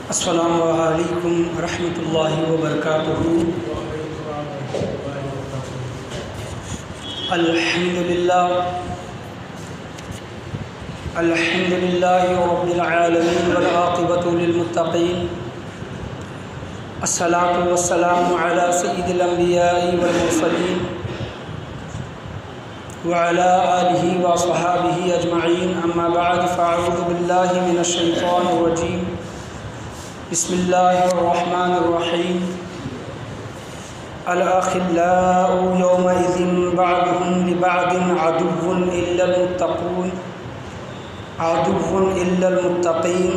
अस्सलामु अलैकुम रहमतुल्लाहि व बरकातुहू। अल्हम्दुलिल्लाह रब्बिल आलमीन वल आक़िबतु लिल मुत्तक़ीन। अस्सलातु वस्सलामु अला सय्यिदिल अंबिया'i वल मुरसलीन व अला आलिहि व अस्हाबिहि अजमईन। अम्मा बअद फ़अऊज़ु बिल्लाहि मिनश शैतानिर रजीम। बिस्मिल्लाहिर्रहमानिर्रहीम। अल-अख़िल्लाउ यौमइज़िन बअदुहुम लिबअदिन अदुव्वुन इल्लल मुत्तक़ीन।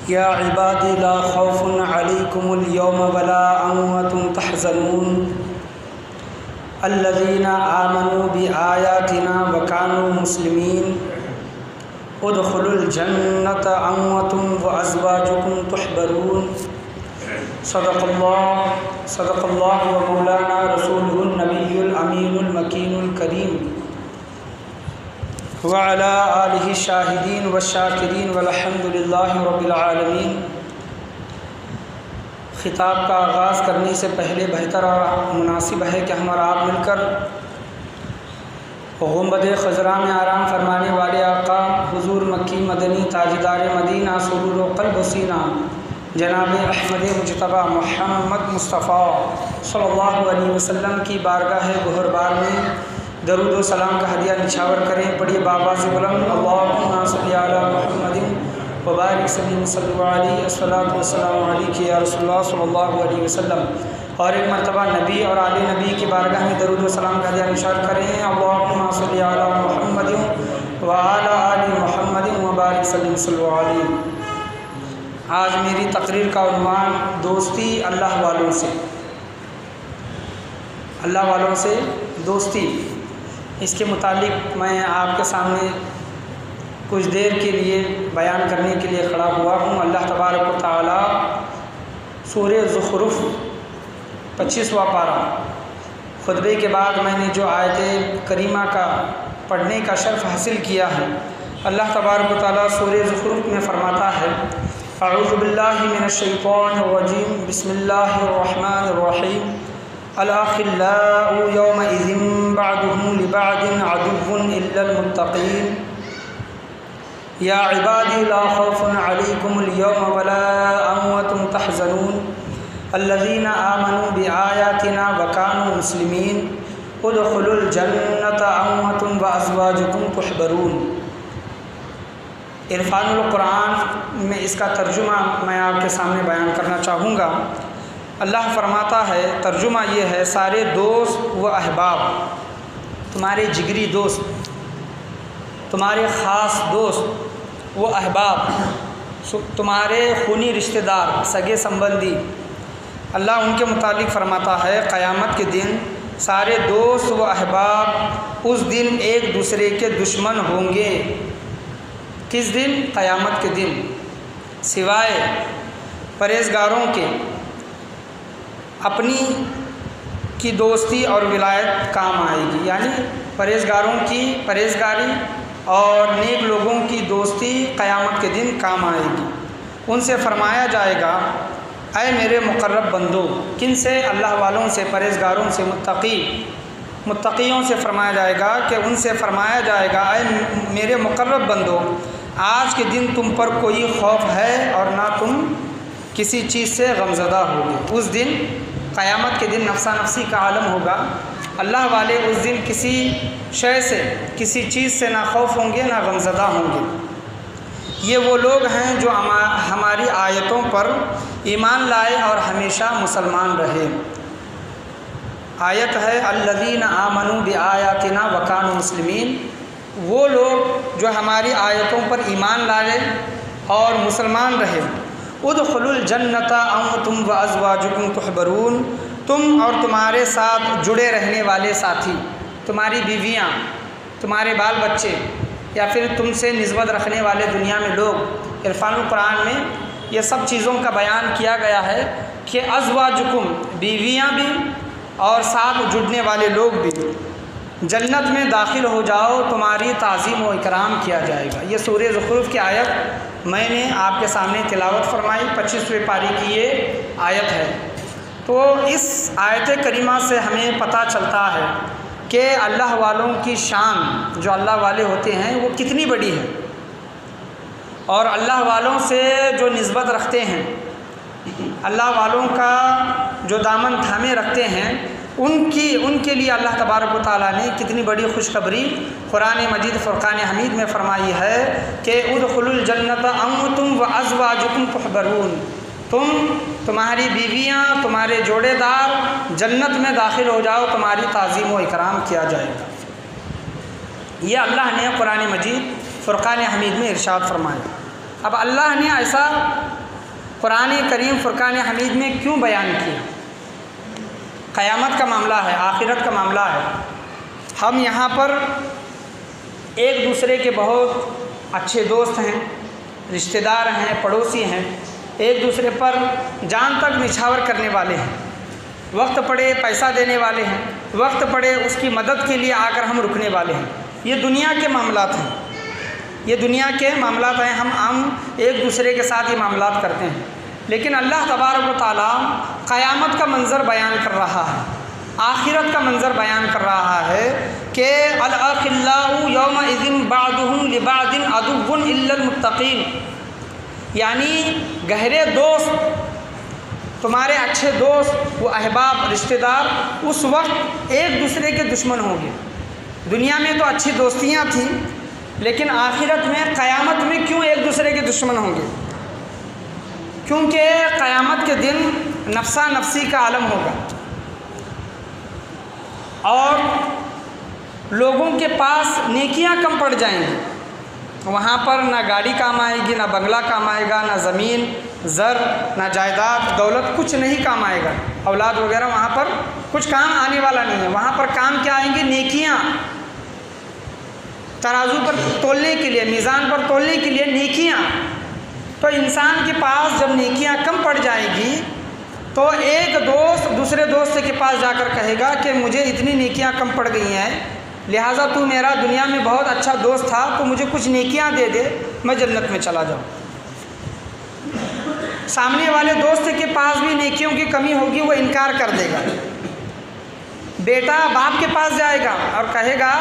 या इबादी ला खौफ़ुन अलैकुमुल यौम वला अंतुम तहज़नून। अल्लज़ीना आमनू बिआयातिना व कानू मुस्लिमीन उदखुलुल जन्नत अंतुम व अज़वाजुकुम तुहबरून। सदक़ल्लाहु व मौलाना रसूलुहुन नबियुल अमीनुल मकीनुल करीम व अला आलिहि शाहिदीन व शाकिरीन वल्हम्दुलिल्लाहि रब्बिल आलमीन। खिताब का आगाज़ करने से पहले बेहतर और मुनासिब है कि हम और आप मिलकर गुंबद खज़रा में आराम फरमाने वाले आका हुज़ूर मक्की मदनी ताजदार मदीना सुरूर क़ल्ब सीना जनाब अहमद मुजतबा मोहम्मद मुस्तफ़ा सल्लल्लाहु अलैहि वसल्लम की बारगाह गुहरबार में दरूद व सलाम का हदिया निछावर करें। पढ़िए बाबा से बुलंद अल्लाहुम्मा सल्लि अला मुहम्मदिन व बारिक सल्लल्लाहु अलैहि अस्सलातु वस्सलामु अलैका या रसूलल्लाह सल्लल्लाहु अलैहि वसल्लम। और एक मरतबा नबी और आले नबी की बारगाह में दरूद व सलाम का हदिया निछावर करें। अल्लाहुम्मा सल्लि अला मुहम्मदिन व अला आलि मुहम्मदिन व बारिक सल्लल्लाहु अलैहि। आज मेरी तकरीर का उन्वान दोस्ती अल्लाह वालों से। अल्लाह वालों से दोस्ती, इसके मुतालिक मैं आपके सामने कुछ देर के लिए बयान करने के लिए खड़ा हुआ हूँ। अल्लाह तबारक व तआला सूरह ज़ुख़रुफ़ 25वां पारा खुतबे के बाद मैंने जो आयत करीमा का पढ़ने का शर्फ़ हासिल किया है, अल्लाह तबारक व तआला सूरह ज़ुख़रुफ़ में फ़रमाता है अऊज़ु बिल्लाहि मिनश शैतानिर रजीम बिस्मिल्लाहिर्रहमानिर्रहीम। अल-अख़िल्लाउ यौमइज़िन बअदुहुम लिबअदिन अदुव्वुन इल्लल मुत्तक़ीन। या इबादी ला खौफ़ुन अलैकुमुल यौम वला अंतुम तहज़नून। अल्लज़ीना आमनू बिआयातिना व कानू मुस्लिमीन उदखुलुल जन्नत अंतुम व अज़वाजुकुम तुहबरून। इरफ़ानुल कुरान में इसका तर्जुमा मैं आपके सामने बयान करना चाहूँगा। अल्लाह फरमाता है, तर्जुमा ये है, सारे दोस्त व अहबाब, तुम्हारे जिगरी दोस्त, तुम्हारे ख़ास दोस्त व अहबाब, तुम्हारे खूनी रिश्तेदार, सगे संबंधी, अल्लाह उनके मुतालिक फ़रमाता है क़यामत के दिन सारे दोस्त व अहबाब उस दिन एक दूसरे के दुश्मन होंगे। किस दिन? क़यामत के दिन। सिवाय परहेज़गारों के अपनी की दोस्ती और विलायत काम आएगी, यानी परहेज़गारों की परहेज़गारी और नेक लोगों की दोस्ती क़यामत के दिन काम आएगी। उनसे फ़रमाया जाएगा, ऐ मेरे मुक़र्रब बंदो, किन से? अल्लाह वालों से, परहेज़गारों से, मुत्तक़ियों से फ़रमाया जाएगा कि उनसे फ़रमाया जाएगा, ऐ मेरे मुक़र्रब बंदो, आज के दिन तुम पर कोई खौफ है और ना तुम किसी चीज़ से गमज़दा होगे। उस दिन क़यामत के दिन नफ्सा नफ्सी का आलम होगा। अल्लाह वाले उस दिन किसी शय से, किसी चीज़ से ना खौफ होंगे ना गमज़दा होंगे। ये वो लोग हैं जो हमारी आयतों पर ईमान लाए और हमेशा मुसलमान रहे। आयत है अल्लज़ीना आमनू बिआयातिना व कानू मुस्लिमीन। वो लोग जो हमारी आयतों पर ईमान लाए और मुसलमान रहे। उदखुलुल जन्नत अंतुम व अज़वाजुकुम तुहबरून। तुम और तुम्हारे साथ जुड़े रहने वाले साथी, तुम्हारी बीवियाँ, तुम्हारे बाल बच्चे या फिर तुमसे निस्बत रखने वाले दुनिया में लोग। इरफ़ानुल कुरान में ये सब चीज़ों का बयान किया गया है कि अज़वाजुकुम, बीवियाँ भी और साथ जुड़ने वाले लोग भी। जन्नत में दाखिल हो जाओ, तुम्हारी ताज़ीम व इकराम किया जाएगा। ये सूरह ज़ुखरुफ की आयत मैंने आपके सामने तिलावत फरमाई, 25वें पारी की ये आयत है। तो इस आयत करीमा से हमें पता चलता है कि अल्लाह वालों की शान, जो अल्लाह वाले होते हैं, वो कितनी बड़ी है, और अल्लाह वालों से जो निस्बत रखते हैं, अल्लाह वालों का जो दामन थामे रखते हैं, उनके लिए अल्लाह तबारक व तआला ने कितनी बड़ी खुशखबरी कुरान मजीद फ़ुरक़ान हमीद में फरमाई है कि उदखुलुल जन्नत अंतुम व अज़वाजुकुम तुहबरून, तुम्हारी बीवियाँ, तुम्हारे जोड़ेदार जन्नत में दाखिल हो जाओ, तुम्हारी ताज़ीम व इकराम किया जाएगा। ये अल्लाह ने कुरान मजीद फ़ुरक़ान हमीद में इरशाद फरमाया। अब अल्लाह ने ऐसा कुरान करीम फ़ुरक़ान हमीद में क्यों बयान किया? क़यामत का मामला है, आखिरत का मामला है। हम यहाँ पर एक दूसरे के बहुत अच्छे दोस्त हैं, रिश्तेदार हैं, पड़ोसी हैं, एक दूसरे पर जान तक निछावर करने वाले हैं, वक्त पड़े पैसा देने वाले हैं, वक्त पड़े उसकी मदद के लिए आकर हम रुकने वाले हैं। ये दुनिया के मामलात हैं, ये दुनिया के मामलात हैं। हम एक दूसरे के साथ ये मामलात करते हैं। लेकिन अल्लाह तबारक व तआला क़यामत का मंज़र बयान कर रहा है, आखिरत का मंज़र बयान कर रहा है कि अल-अखिल्लाउ यौमइज़िन बादुहुम लिबादिन अदुव्वुन इल्लल मुत्तक़ीन, यानी गहरे दोस्त, तुम्हारे अच्छे दोस्त, वो अहबाब, रिश्तेदार उस वक्त एक दूसरे के दुश्मन होंगे। दुनिया में तो अच्छी दोस्तियाँ थीं, लेकिन आखिरत में, क़यामत में क्यों एक दूसरे के दुश्मन होंगे? क्योंकि क़यामत के दिन नफ्सा नफ्सी का आलम होगा और लोगों के पास नेकियां कम पड़ जाएंगी। वहाँ पर ना गाड़ी काम आएगी, ना बंगला काम आएगा, ना ज़मीन ज़र, ना जायदाद दौलत, कुछ नहीं काम आएगा। औलाद वगैरह वहाँ पर कुछ काम आने वाला नहीं है। वहाँ पर काम क्या आएंगे? नेकियाँ, तराजू पर तोलने के लिए, मीज़ान पर तोलने के लिए नेकियाँ। तो इंसान के पास जब नेकियां कम पड़ जाएगी तो एक दोस्त दूसरे दोस्त के पास जाकर कहेगा कि मुझे इतनी नेकियां कम पड़ गई हैं, लिहाजा तू मेरा दुनिया में बहुत अच्छा दोस्त था, तो मुझे कुछ नेकियां दे दे, मैं जन्नत में चला जाऊं। सामने वाले दोस्त के पास भी नेकियों की कमी होगी, वो इनकार कर देगा। बेटा बाप के पास जाएगा और कहेगा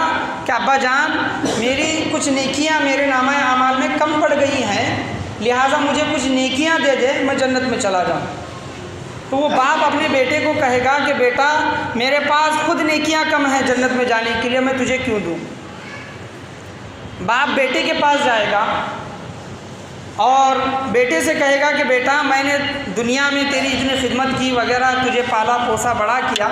कि अब्बा जान, मेरी कुछ नेकियां मेरे नामा अमाल में कम पड़ गई हैं, लिहाजा मुझे कुछ नेकियां दे दे, मैं जन्नत में चला जाऊं। तो वो बाप अपने बेटे को कहेगा कि बेटा मेरे पास खुद नेकियां कम हैं जन्नत में जाने के लिए, मैं तुझे क्यों दूं। बाप बेटे के पास जाएगा और बेटे से कहेगा कि बेटा मैंने दुनिया में तेरी इतनी खिदमत की वगैरह, तुझे पाला पोसा बड़ा किया,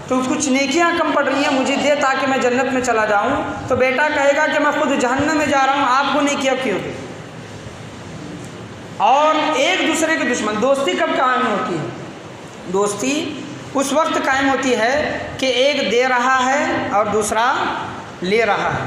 तो कुछ नेकियां कम पड़ रही हैं, मुझे दे ताकि मैं जन्नत में चला जाऊं। तो बेटा कहेगा कि मैं खुद जहन्नम में जा रहा हूं, आपको नेकियां क्यों दूं। और एक दूसरे के दुश्मन। दोस्ती कब कायम होती है? दोस्ती उस वक्त कायम होती है कि एक दे रहा है और दूसरा ले रहा है,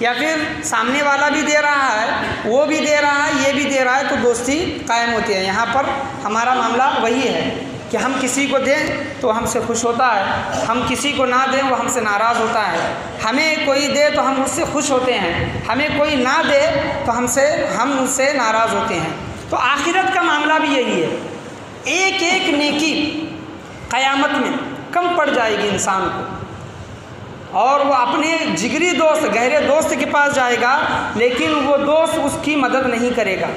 या फिर सामने वाला भी दे रहा है, वो भी दे रहा है, ये भी दे रहा है, तो दोस्ती कायम होती है। यहाँ पर हमारा मामला वही है कि हम किसी को दें तो हमसे खुश होता है, हम किसी को ना दें वो हमसे नाराज़ होता है। हमें कोई दे तो हम उससे खुश होते हैं, हमें कोई ना दे तो हम उससे नाराज़ होते हैं। तो आखिरत का मामला भी यही है। एक एक नेकी क़यामत में कम पड़ जाएगी इंसान को, और वो अपने जिगरी दोस्त, गहरे दोस्त के पास जाएगा, लेकिन वो दोस्त उसकी मदद नहीं करेगा।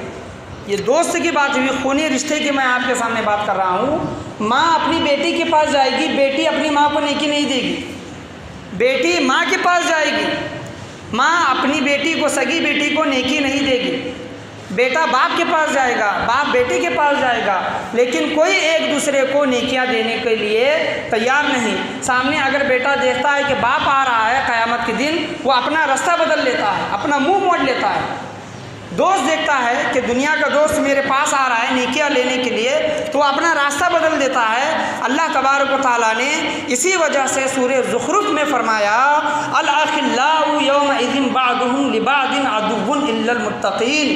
ये दोस्त की बात हुई, खूनी रिश्ते की मैं आपके सामने बात कर रहा हूँ। माँ अपनी बेटी के पास जाएगी, बेटी अपनी माँ को नेकी नहीं देगी। बेटी माँ के पास जाएगी, माँ अपनी बेटी को, सगी बेटी को नेकी नहीं देगी। बेटा बाप के पास जाएगा, बाप बेटे के पास जाएगा, लेकिन कोई एक दूसरे को नेकियां देने के लिए तैयार नहीं। सामने अगर बेटा देखता है कि बाप आ रहा है क़यामत के दिन, वो अपना रास्ता बदल लेता है, अपना मुंह मोड़ लेता है। दोस्त देखता है कि दुनिया का दोस्त मेरे पास आ रहा है नेकियां लेने के लिए, तो अपना रास्ता बदल देता है। अल्लाह तबारक व तआला ने इसी वजह से सूरह ज़ुखरुफ में फरमाया, अल-अखिल्लाउ यौमइज़िन बादुहुम लिबादिन अदुव्वुन इल्लल मुत्तक़ीन,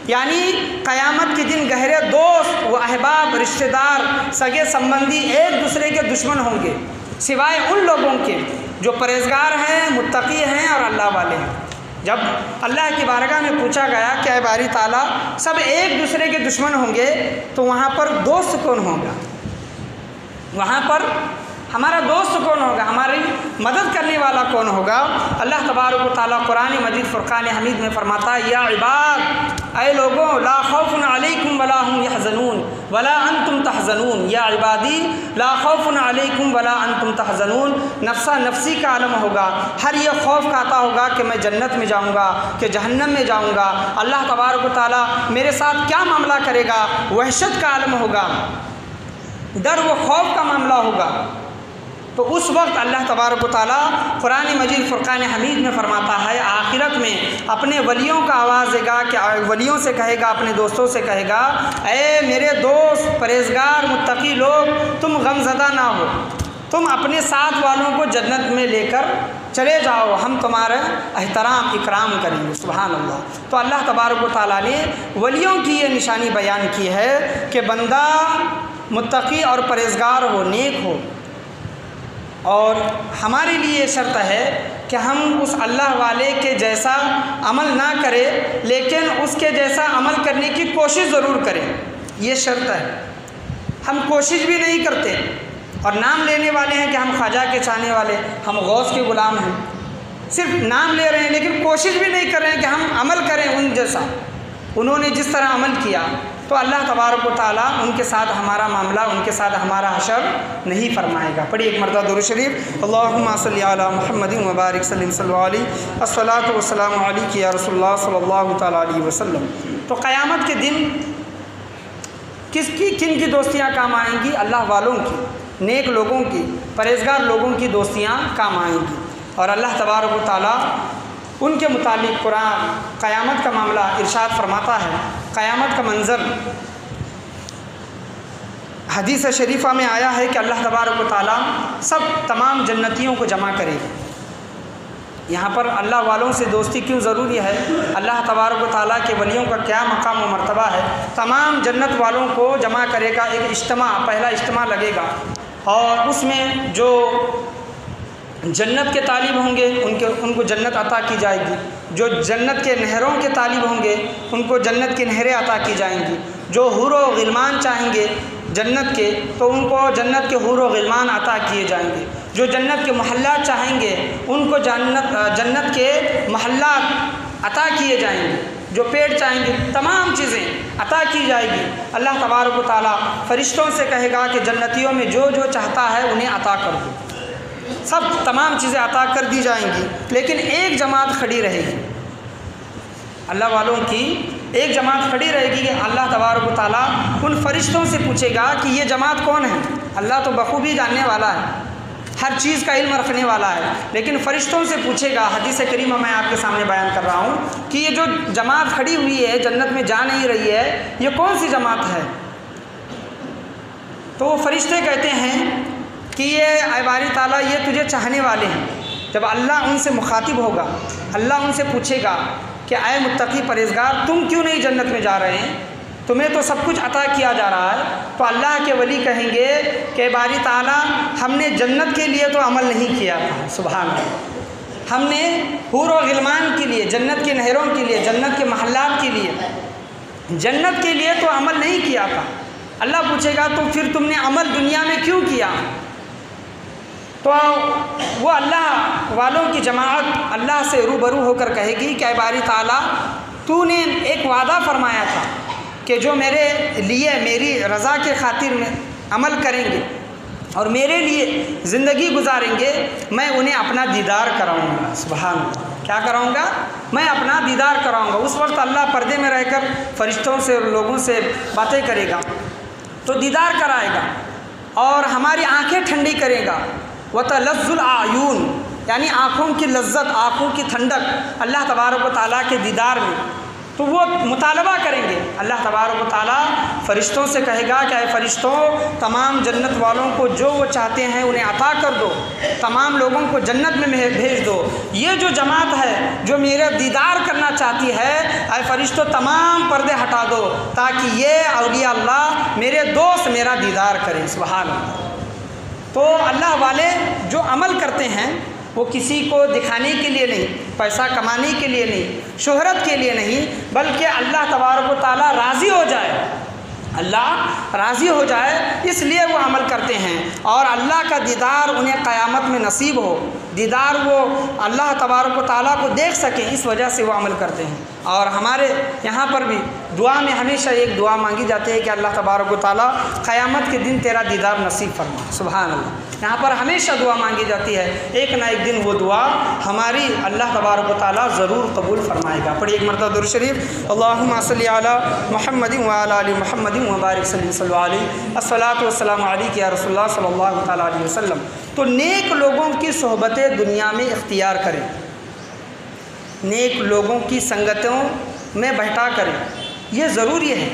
यानी क़यामत के दिन गहरे दोस्त, व अहबाब, रिश्तेदार, सगे संबंधी एक दूसरे के दुश्मन होंगे, सिवाय उन लोगों के जो परहेज़गार हैं, मुत्तकी हैं और अल्लाह वाले हैं। जब अल्लाह की बारगाह में पूछा गया कि ऐ बारी ताला सब एक दूसरे के दुश्मन होंगे तो वहाँ पर दोस्त कौन होगा, वहाँ पर हमारा दोस्त कौन होगा, हमारी मदद करने वाला कौन होगा। अल्लाह तबारक व तआला कुरान मजीद फ़ुरक़ान हमीद में फरमाता है, या इबाद, ऐ लोगों, ला खौफ़ुन अलैकुम वला हुम यहज़नून वला अंतुम तहज़नून, या इबादी ला खौफ़ुन अलैकुम वला अंतुम तहज़नून। नफ्सा नफ्सी का आलम होगा, हर ये खौफ खाता होगा कि मैं जन्नत में जाऊँगा कि जहन्नम में जाऊँगा, अल्लाह तबारक व तआला मेरे साथ क्या मामला करेगा। वहशत का आलम होगा, डर व खौफ का मामला होगा। तो उस वक्त अल्लाह तबारक व तआला कुरान मजीद फ़ुरक़ान हमीद में फरमाता है, आखिरत में अपने वलियों का आवाज़ देगा कि वलियों से कहेगा, अपने दोस्तों से कहेगा, ऐ मेरे दोस्त परहेज़गार मुत्तकी लोग, तुम गमज़दा ना हो, तुम अपने साथ वालों को जन्नत में लेकर चले जाओ, हम तुम्हारा एहतराम इकराम करेंगे। सुभान अल्लाह। तो अल्लाह तबारक व तआला ने वलियों की ये निशानी बयान की है कि बंदा मुत्तकी और परहेज़गार हो, नेक हो। और हमारे लिए शर्त है कि हम उस अल्लाह वाले के जैसा अमल ना करें, लेकिन उसके जैसा अमल करने की कोशिश ज़रूर करें, ये शर्त है। हम कोशिश भी नहीं करते और नाम लेने वाले हैं कि हम ख्वाजा के चाहने वाले, हम गौस के ग़ुलाम हैं, सिर्फ नाम ले रहे हैं लेकिन कोशिश भी नहीं कर रहे हैं कि हम अमल करें उन जैसा, उन्होंने जिस तरह अमल किया। तो अल्लाह तबारक व तआला उनके साथ हमारा मामला, उनके साथ हमारा हशर नहीं फरमाएगा। पढ़िए एक मरतबा दुरूद शरीफ, अल्लाहुम्मा सल्लि अला मुहम्मदिन व बारिक सल्लल्लाहु अलैहि अस्सलातु वस्सलामु अलैका या रसूलल्लाह सल्लल्लाहु तआला अलैहि वसल्लम। तो क़यामत के दिन किन की दोस्तियाँ काम आएंगी? अल्लाह वालों की, नेक लोगों की, परहेज़गार लोगों की दोस्तियाँ काम आएंगी। और अल्लाह तबारक व तआला उनके मुतालिक कुरान क़यामत का मामला इरशाद फरमाता है। क़यामत का मंज़र हदीस शरीफ़ा में आया है कि अल्लाह तबारक व तआला सब तमाम जन्नतियों को जमा करेगा। यहाँ पर अल्लाह वालों से दोस्ती क्यों ज़रूरी है? अल्लाह तबारक व तआला के वलियों का क्या मकाम व मर्तबा है? तमाम जन्नत वालों को जमा करेगा, एक इज्तिमा, पहला इज्तिमा लगेगा और उसमें जो जन्नत के तालिब होंगे उनको जन्नत अता की जाएगी, जो जन्नत के नहरों के तालिब होंगे उनको जन्नत की नहरें अता की जाएंगी, जो हूर व ग़िलमान चाहेंगे जन्नत के तो उनको जन्नत के हूर व ग़िलमान अता किए जाएंगे, जो जन्नत के महल्लात चाहेंगे उनको जन्नत के महल्लात अता किए जाएंगे, जो पेड़ चाहेंगे तमाम चीज़ें अता की जाएगी। अल्लाह तबारक व तआला फ़रिश्तों से कहेगा कि जन्नतियों में जो जो चाहता है उन्हें अता कर दो, सब तमाम चीज़ें अता कर दी जाएंगी। लेकिन एक जमात खड़ी रहेगी, अल्लाह वालों की एक जमात खड़ी रहेगी कि अल्लाह तबारक व तआला उन फ़रिश्तों से पूछेगा कि ये जमात कौन है। अल्लाह तो बखूबी जानने वाला है, हर चीज़ का इल्म रखने वाला है, लेकिन फ़रिश्तों से पूछेगा। हदीस करीमा मैं आपके सामने बयान कर रहा हूँ कि ये जो जमात खड़ी हुई है, जन्नत में जा नहीं रही है, ये कौन सी जमात है? तो वो फ़रिश्ते कहते हैं कि ये ऐ बारी ताला ये तुझे चाहने वाले हैं। जब अल्लाह उनसे मुखातिब होगा, अल्लाह उनसे पूछेगा कि ऐ मुत्तकी परहेज़गार, तुम क्यों नहीं जन्नत में जा रहे हैं? तुम्हें तो सब कुछ अता किया जा रहा है। तो अल्लाह के वली कहेंगे कि बारी ताला हमने जन्नत के लिए तो अमल नहीं किया था, सुभान अल्लाह, हमने हूर व ग़िलमान के लिए, जन्नत की नहरों के लिए, जन्नत के महल्लात के लिए, जन्नत के लिए तो अमल नहीं किया था। अल्लाह पूछेगा तो फिर तुमने अमल दुनिया में क्यों किया? तो वो अल्लाह वालों की जमात अल्लाह से रूबरू होकर कहेगी कि ऐ बारी ताला तूने एक वादा फरमाया था कि जो मेरे लिए मेरी रज़ा के खातिर में अमल करेंगे और मेरे लिए ज़िंदगी गुजारेंगे, मैं उन्हें अपना दीदार कराऊंगा। सुभान अल्लाह, क्या कराऊंगा? मैं अपना दीदार कराऊंगा। उस वक्त अल्लाह पर्दे में रहकर फ़रिश्तों से और लोगों से बातें करेगा, तो दीदार कराएगा और हमारी आँखें ठंडी करेगा। वतलज़्ज़ुल आयून, यानी आँखों की लज्जत, आँखों की ठंडक अल्लाह तबारक व तआला के दीदार में, तो वो मुतालबा करेंगे। अल्लाह तबारक व तआला फ़रिश्तों से कहेगा कि ऐ फ़रिश्तों, तमाम जन्नत वालों को जो वो चाहते हैं उन्हें अता कर दो, तमाम लोगों को जन्नत में भेज दो। ये जो जमात है जो मेरा दीदार करना चाहती है, ऐ फ़रिश्तों तमाम पर्दे हटा दो ताकि ये औलिया अल्लाह मेरे दोस्त मेरा दीदार करें। सुभान अल्लाह। तो अल्लाह वाले जो अमल करते हैं वो किसी को दिखाने के लिए नहीं, पैसा कमाने के लिए नहीं, शोहरत के लिए नहीं, बल्कि अल्लाह तबारक व तआला राज़ी हो जाए, अल्लाह राज़ी हो जाए, इसलिए वो अमल करते हैं। और अल्लाह का दीदार उन्हें क़यामत में नसीब हो, दीदार वो अल्लाह तबारक व तआला को देख सकें, इस वजह से वो अमल करते हैं। और हमारे यहाँ पर भी दुआ में हमेशा एक दुआ मांगी जाती है कि अल्लाह तबारक व तआला क़यामत के दिन तेरा दीदार नसीब फरमा। सुभान अल्लाह, यहाँ पर हमेशा दुआ मांगी जाती है, एक ना एक दिन वो दुआ हमारी अल्लाह तबारक व तआला ज़रूर कबूल फरमाएगा। पढ़िए एक मरतबा दुरूद शरीफ, अल्लाहुम्मा सल्लि अला मुहम्मदिन व अला आलि मुहम्मदिन व बारिक सल्लल्लाहु अलैहि अस्सलातु वस्सलामु अलैका या रसूलल्लाह सल्लल्लाहु तआला अलैहि वसल्लम। तो नेक लोगों की सोहबतें दुनिया में इख्तियार करें, नेक लोगों की संगतों में बैठा करें, ये ज़रूरी है।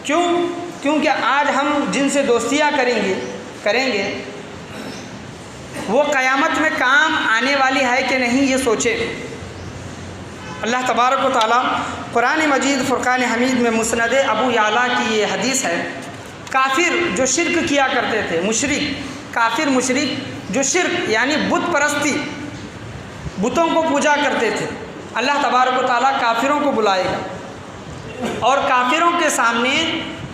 क्यों? क्योंकि आज हम जिनसे दोस्तियाँ करेंगे वो क़यामत में काम आने वाली है कि नहीं, ये सोचें। अल्लाह तबारक व तआला कुरान मजीद फ़ुरक़ान हमीद में मुस्नद अबू याला की ये हदीस है, काफिर जो शिर्क किया करते थे, मुशरिक, काफिर मुशरिक जो शिर्क यानी बुत परस्ती, बुतों को पूजा करते थे, अल्लाह तबारक व तआला काफिरों को बुलाएगा और काफिरों के सामने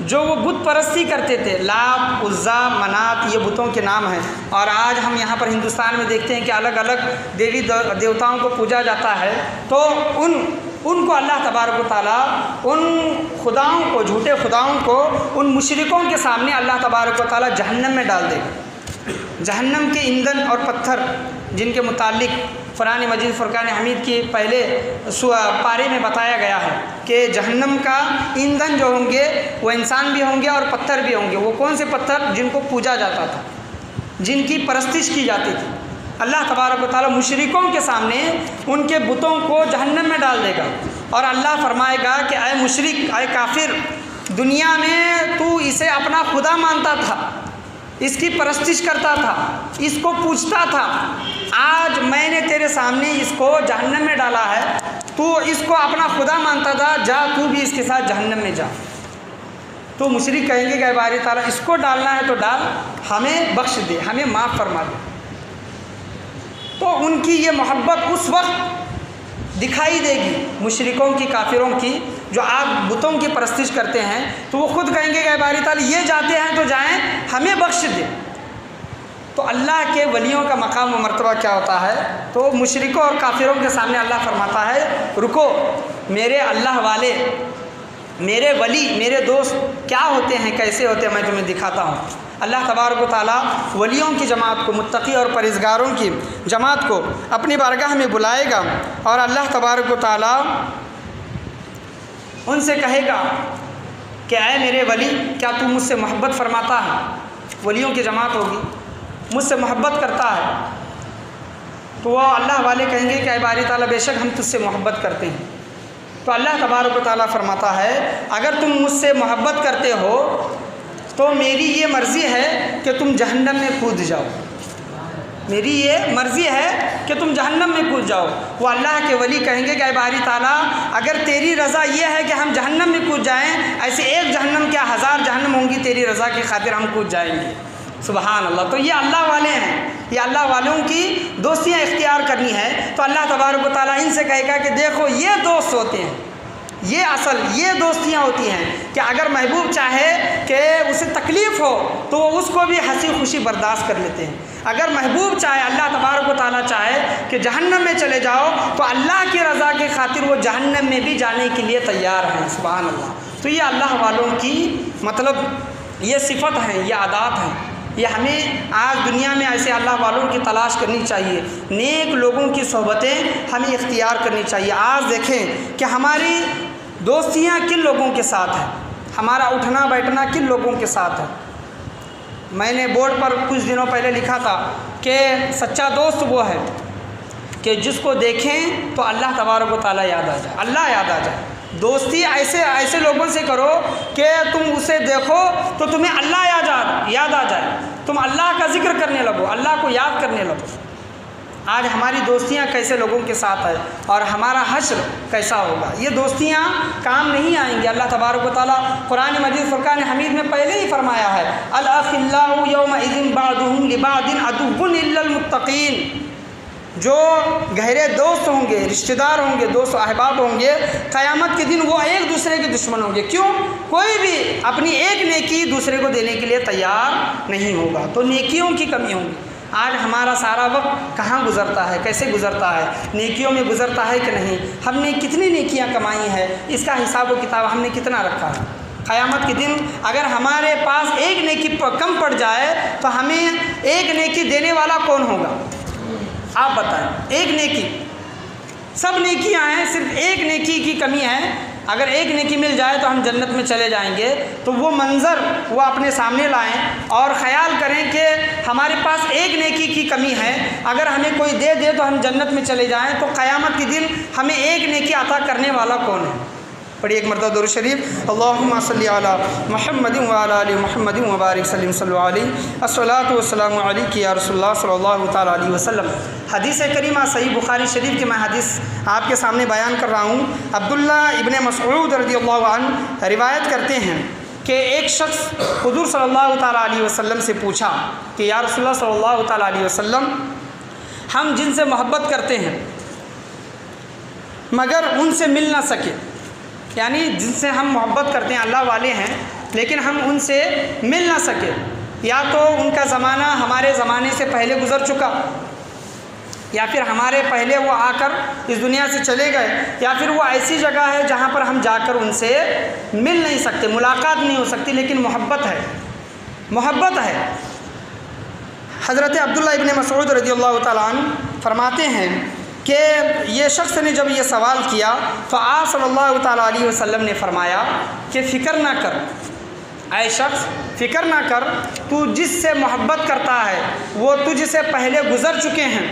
जो वो बुत परस्ती करते थे, लात, उज़्ज़ा, मनात, ये बुतों के नाम हैं। और आज हम यहाँ पर हिंदुस्तान में देखते हैं कि अलग अलग देवी देवताओं को पूजा जाता है, तो उनको अल्लाह तबारक व तआला उन खुदाओं को, झूठे खुदाओं को, उन मुशरिकों के सामने अल्लाह तबारक व तआला जहन्नम में डाल देगा। जहन्नम के ईंधन और पत्थर जिनके मुतालिक कुरान मजीद फ़ुरक़ान हमीद की पहले पारे में बताया गया है कि जहन्नम का ईंधन जो होंगे वो इंसान भी होंगे और पत्थर भी होंगे। वो कौन से पत्थर? जिनको पूजा जाता था, जिनकी परस्तिश की जाती थी। अल्लाह तबारक व तआला मुशरिकों के सामने उनके बुतों को जहन्नम में डाल देगा और अल्लाह फरमाएगा कि अय मुशरिक, अय काफिर, दुनिया में तू इसे अपना खुदा मानता था, इसकी परस्तिश करता था, इसको पूछता था, आज मैंने तेरे सामने इसको जहन्नम में डाला है, तू इसको अपना खुदा मानता था, जा तू भी इसके साथ जहन्नम में जा। तो मुशरिक कहेंगे कि बारी ताला इसको डालना है तो डाल, हमें बख्श दे, हमें माफ़ फरमा दे। तो उनकी ये मोहब्बत उस वक्त दिखाई देगी मुशरिकों की, काफिरों की, जो आप बुतों की परस्तिश करते हैं, तो वो खुद कहेंगे कि बारी ताला ये जाते हैं तो जाएं, हमें बख्श दे। तो अल्लाह के वलियों का मकाम व मर्तबा क्या होता है? तो मुशरिकों और काफिरों के सामने अल्लाह फरमाता है, रुको, मेरे अल्लाह वाले, मेरे वली, मेरे दोस्त क्या होते हैं, कैसे होते हैं, मैं तुम्हें दिखाता हूँ। अल्लाह तबारक व तआला वलियों की जमात को, मुत्तकी और परहेज़गारों की जमात को अपनी बारगाह में बुलाएगा और अल्लाह तबारक व तआला उनसे कहेगा कि ऐ मेरे वली, क्या तू मुझसे मोहब्बत फरमाता है? वलियों की जमात होगी, मुझसे मोहब्बत करता है। तो वह अल्लाह वाले कहेंगे कि ऐ बारी ताला, बेशक हम तुझसे मोहब्बत करते हैं। तो अल्लाह तबारक व तआला फरमाता है, अगर तुम मुझसे मोहब्बत करते हो तो मेरी ये मर्ज़ी है कि तुम जहन्नम में कूद जाओ, मेरी ये मर्ज़ी है कि तुम जहन्नम में कूद जाओ। वो अल्लाह के वली कहेंगे कि ऐ बारी ताला, अगर तेरी रज़ा ये है कि हम जहन्नम में कूद जाएं, ऐसे एक जहन्नम क्या 1000 जहन्नम होंगी, तेरी रज़ा की खातिर हम कूद जाएंगे। सुबहान अल्लाह। तो ये अल्लाह वाले हैं, ये अल्लाह वालों की दोस्तियाँ इख्तियार करनी है। तो अल्लाह तबारक व तआला इनसे कहेगा कि देखो, ये दोस्त होते हैं, ये असल ये दोस्तियाँ होती हैं कि अगर महबूब चाहे कि उसे तकलीफ़ हो तो वो उसको भी हंसी खुशी बर्दाश्त कर लेते हैं। अगर महबूब चाहे, अल्लाह तबारक व तआला चाहे कि जहन्नम में चले जाओ, तो अल्लाह की रज़ा की खातिर वो जहन्नम में भी जाने के लिए तैयार हैं। सुभान अल्लाह। तो ये अल्लाह वालों की मतलब ये सिफ़त हैं, ये आदात हैं। ये हमें आज दुनिया में ऐसे अल्लाह वालों की तलाश करनी चाहिए, नेक लोगों की सोहबतें हमें इख्तियार करनी चाहिए। आज देखें कि हमारी दोस्तियाँ किन लोगों के साथ है, हमारा उठना बैठना किन लोगों के साथ है। मैंने बोर्ड पर कुछ दिनों पहले लिखा था कि सच्चा दोस्त वो है कि जिसको देखें तो अल्लाह तबारक व तआला याद आ जाए, अल्लाह याद आ जाए। दोस्ती ऐसे लोगों से करो कि तुम उसे देखो तो तुम्हें अल्लाह याद आ जाए, तुम अल्लाह का जिक्र करने लगो, अल्लाह को याद करने लगो। आज हमारी दोस्तियां कैसे लोगों के साथ है और हमारा हश्र कैसा होगा। ये दोस्तियां काम नहीं आएंगी। अल्लाह तबारक व तआला कुरान मजीद फुरकान हमीद में पहले ही फरमाया है, अल अखिल्लाहु यौमइज़िन बअदुहुम लिबअदिन अदुव्वुन इल्लल मुत्तक़ीन। जो गहरे दोस्त होंगे, रिश्तेदार होंगे, दोस्त अहबाब होंगे, क़यामत के दिन वो एक दूसरे के दुश्मन होंगे। क्यों? कोई भी अपनी एक नेकी दूसरे को देने के लिए तैयार नहीं होगा, तो नेकियों की कमी होगी। आज हमारा सारा वक्त कहाँ गुज़रता है, कैसे गुज़रता है, नेकियों में गुज़रता है कि नहीं, हमने कितनी नेकियां कमाई है, इसका हिसाब व किताब हमने कितना रखा है। क़यामत के दिन अगर हमारे पास एक नेकी कम पड़ जाए तो हमें एक नेकी देने वाला कौन होगा? आप बताएं। एक नेकी, सब नेकियां हैं, सिर्फ एक नेकी की कमी है। अगर एक नेकी मिल जाए तो हम जन्नत में चले जाएंगे। तो वो मंज़र वो अपने सामने लाएं और ख़याल करें कि हमारे पास एक नेकी की कमी है, अगर हमें कोई दे दे तो हम जन्नत में चले जाएं, तो क़यामत के दिन हमें एक नेकी अता करने वाला कौन है? पढ़िए एक मरतबा दुरूद शरीफ, अल्लाहुम्मा सल्ली अला मुहम्मदिन व अला आलि मुहम्मदिन व बारिक सल्लल्लाहु अलैहि अस्सलातु वस्सलामु अलैका या रसूलुल्लाह सल्लल्लाहु तआला अलैहि वसल्लम। हदीस करीमा सही बुखारी शरीफ की मैं हदीस आपके सामने बयान कर रहा हूँ। अब्दुल्ला इब्न मसऊद रज़ियल्लाहु अन्हु रिवायत करते हैं कि एक शख्स हुज़ूर सल्लल्लाहु तआला अलैहि वसल्लम से पूछा कि या रसूलुल्लाह सल्लल्लाहु तआला अलैहि वसल्लम, हम जिनसे मोहब्बत करते हैं मगर उनसे मिल ना सके, यानी जिनसे हम मोहब्बत करते हैं, अल्लाह वाले हैं, लेकिन हम उनसे मिल ना सके, या तो उनका ज़माना हमारे ज़माने से पहले गुज़र चुका, या फिर हमारे पहले वो आकर इस दुनिया से चले गए, या फिर वो ऐसी जगह है जहाँ पर हम जाकर उनसे मिल नहीं सकते, मुलाकात नहीं हो सकती, लेकिन मोहब्बत है, मोहब्बत है। हज़रत अब्दुल्ला इब्न मसऊद रज़ियल्लाहु तआला अन्हु फरमाते हैं कि ये शख्स ने जब ये सवाल किया तो आप सल्लल्लाहु तआला अलैहि वसल्लम ने फरमाया कि फ़िक्र ना कर, ऐ शख्स फ़िक्र ना कर, तू जिससे मोहब्बत करता है वो तुझसे पहले गुज़र चुके हैं,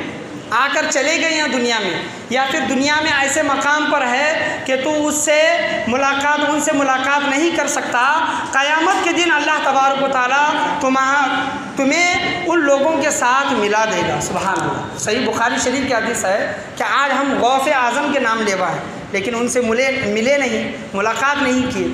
आकर चले गए हैं दुनिया में, या फिर दुनिया में ऐसे मकाम पर है कि तू उनसे मुलाकात नहीं कर सकता। क़यामत के दिन अल्लाह तबारक व तआला तुम्हें उन लोगों के साथ मिला देगा। सुभान अल्लाह। सही बुखारी शरीफ की हदीस है कि आज हम गौसे आज़म के नाम लेवा हैं, लेकिन उनसे मिले नहीं, मुलाकात नहीं की,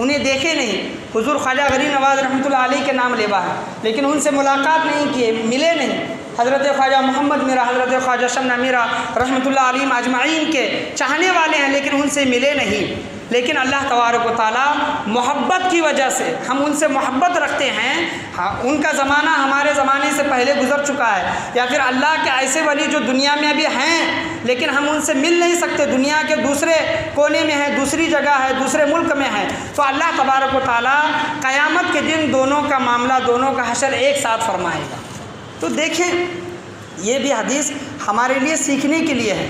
उन्हें देखे नहीं। हुज़ूर ख्वाजा गरीब नवाज़ रहमतुल्लाह अलैह के नाम लेवा है, लेकिन उनसे मुलाकात नहीं किए, मिले नहीं। हज़रत ख्वाजा मोहम्मद मीरा, हज़रत ख्वाजा शमना मीरा रहमतुल्लाह अलैहिम अजमाइन के चाहने वाले हैं, लेकिन उनसे मिले नहीं। लेकिन अल्लाह तबारक व तआला मोहब्बत की वजह से हम उनसे मोहब्बत रखते हैं। हाँ, उनका ज़माना हमारे ज़माने से पहले गुज़र चुका है, या फिर अल्लाह के ऐसे वली जो दुनिया में अभी हैं लेकिन हम उनसे मिल नहीं सकते, दुनिया के दूसरे कोने में है, दूसरी जगह है, दूसरे मुल्क में है, तो अल्लाह तबारक व तआला क़यामत के दिन दोनों का मामला, दोनों का हशर एक साथ फरमाएगा। तो देखें, ये भी हदीस हमारे लिए सीखने के लिए है